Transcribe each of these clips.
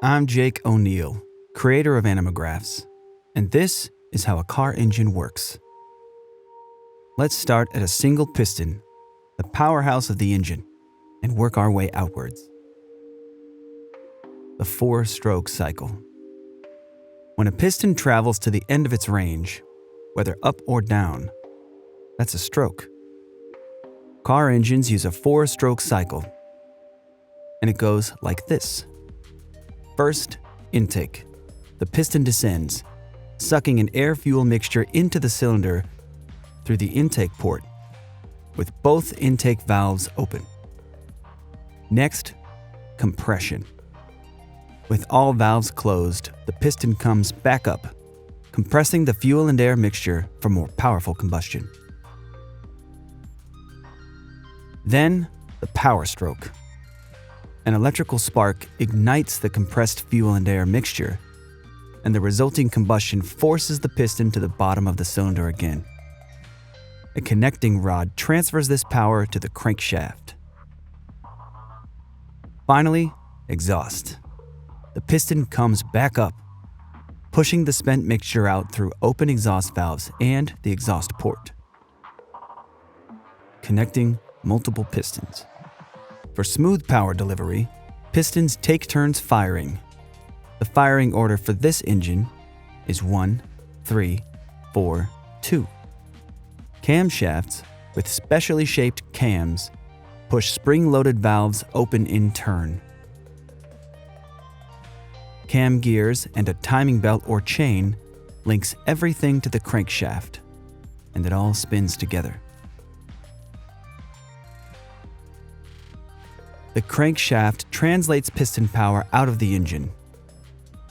I'm Jake O'Neill, creator of Animagraphs, and this is how a car engine works. Let's start at a single piston, the powerhouse of the engine, and work our way outwards. The four-stroke cycle. When a piston travels to the end of its range, whether up or down, that's a stroke. Car engines use a four-stroke cycle, and it goes like this. First, intake. The piston descends, sucking an air-fuel mixture into the cylinder through the intake port, with both intake valves open. Next, compression. With all valves closed, the piston comes back up, compressing the fuel and air mixture for more powerful combustion. Then, the power stroke. An electrical spark ignites the compressed fuel and air mixture, and the resulting combustion forces the piston to the bottom of the cylinder again. A connecting rod transfers this power to the crankshaft. Finally, exhaust. The piston comes back up, pushing the spent mixture out through open exhaust valves and the exhaust port, connecting multiple pistons. For smooth power delivery, pistons take turns firing. The firing order for this engine is 1, 3, 4, 2. Camshafts with specially shaped cams push spring-loaded valves open in turn. Cam gears and a timing belt or chain links everything to the crankshaft, and it all spins together. The crankshaft translates piston power out of the engine.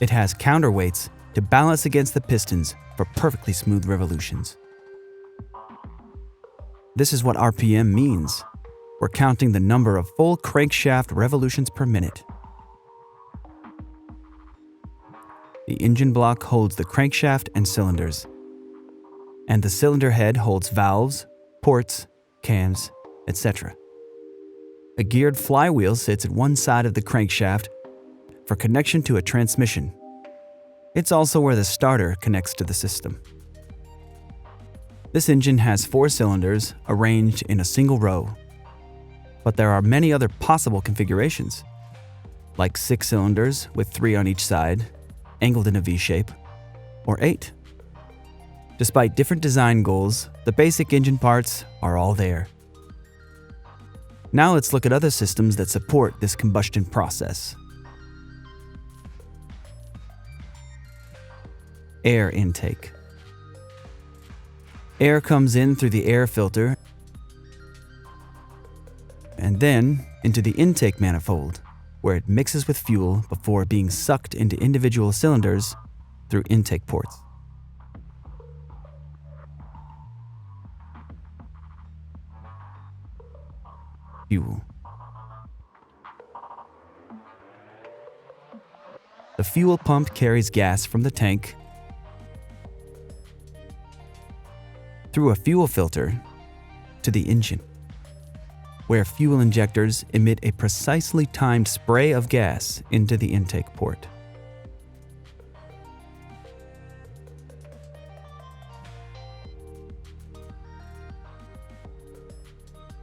It has counterweights to balance against the pistons for perfectly smooth revolutions. This is what RPM means. We're counting the number of full crankshaft revolutions per minute. The engine block holds the crankshaft and cylinders, and the cylinder head holds valves, ports, cams, etc. A geared flywheel sits at one side of the crankshaft for connection to a transmission. It's also where the starter connects to the system. This engine has 4 cylinders arranged in a single row, but there are many other possible configurations, like 6 cylinders with 3 on each side, angled in a V shape, or 8. Despite different design goals, the basic engine parts are all there. Now let's look at other systems that support this combustion process. Air intake. Air comes in through the air filter and then into the intake manifold, where it mixes with fuel before being sucked into individual cylinders through intake ports. Fuel. The fuel pump carries gas from the tank through a fuel filter to the engine, where fuel injectors emit a precisely timed spray of gas into the intake port.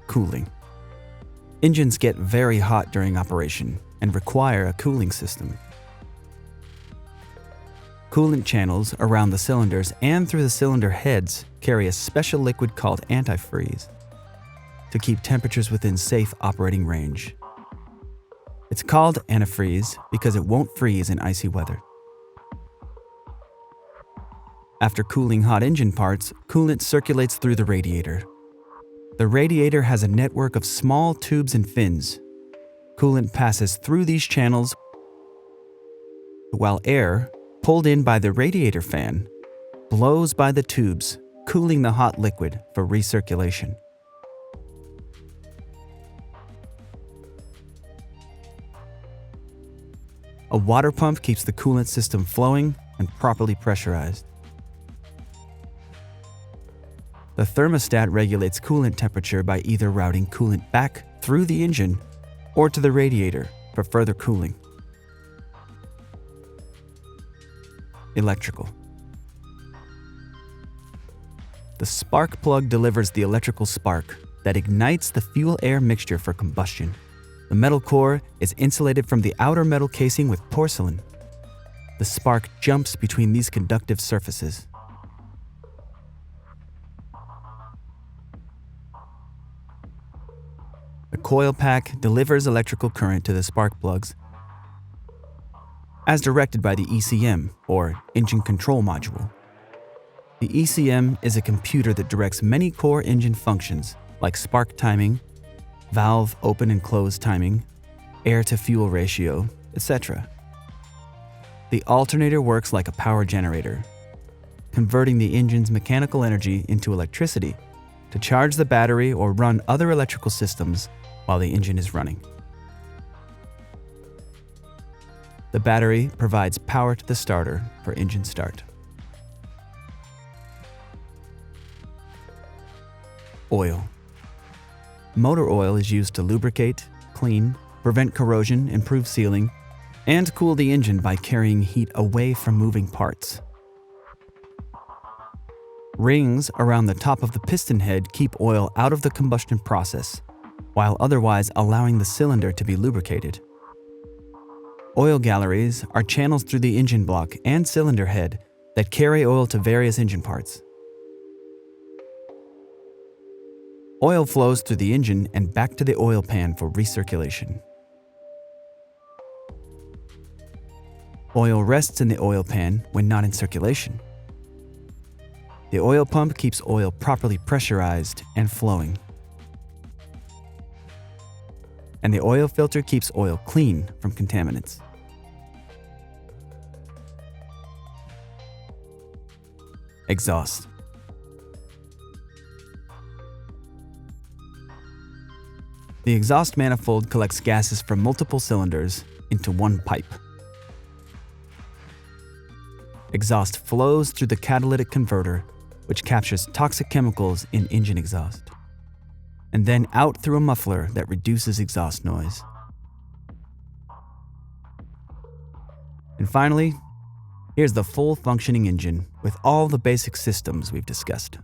Cooling. Engines get very hot during operation and require a cooling system. Coolant channels around the cylinders and through the cylinder heads carry a special liquid called antifreeze to keep temperatures within safe operating range. It's called antifreeze because it won't freeze in icy weather. After cooling hot engine parts, coolant circulates through the radiator. The radiator has a network of small tubes and fins. Coolant passes through these channels while air, pulled in by the radiator fan, blows by the tubes, cooling the hot liquid for recirculation. A water pump keeps the coolant system flowing and properly pressurized. The thermostat regulates coolant temperature by either routing coolant back through the engine or to the radiator for further cooling. electrical. The spark plug delivers the electrical spark that ignites the fuel-air mixture for combustion. The metal core is insulated from the outer metal casing with porcelain. The spark jumps between these conductive surfaces. The coil pack delivers electrical current to the spark plugs as directed by the ECM, or Engine Control Module. The ECM is a computer that directs many core engine functions like spark timing, valve open and close timing, air-to-fuel ratio, etc. The alternator works like a power generator, converting the engine's mechanical energy into electricity to charge the battery or run other electrical systems while the engine is running. The battery provides power to the starter for engine start. Oil. Motor oil is used to lubricate, clean, prevent corrosion, improve sealing, and cool the engine by carrying heat away from moving parts. Rings around the top of the piston head keep oil out of the combustion process, while otherwise allowing the cylinder to be lubricated. Oil galleries are channels through the engine block and cylinder head that carry oil to various engine parts. Oil flows through the engine and back to the oil pan for recirculation. Oil rests in the oil pan when not in circulation. The oil pump keeps oil properly pressurized and flowing. And the oil filter keeps oil clean from contaminants. Exhaust. The exhaust manifold collects gases from multiple cylinders into one pipe. Exhaust flows through the catalytic converter, which captures toxic chemicals in engine exhaust, and then out through a muffler that reduces exhaust noise. And finally, here's the full functioning engine with all the basic systems we've discussed.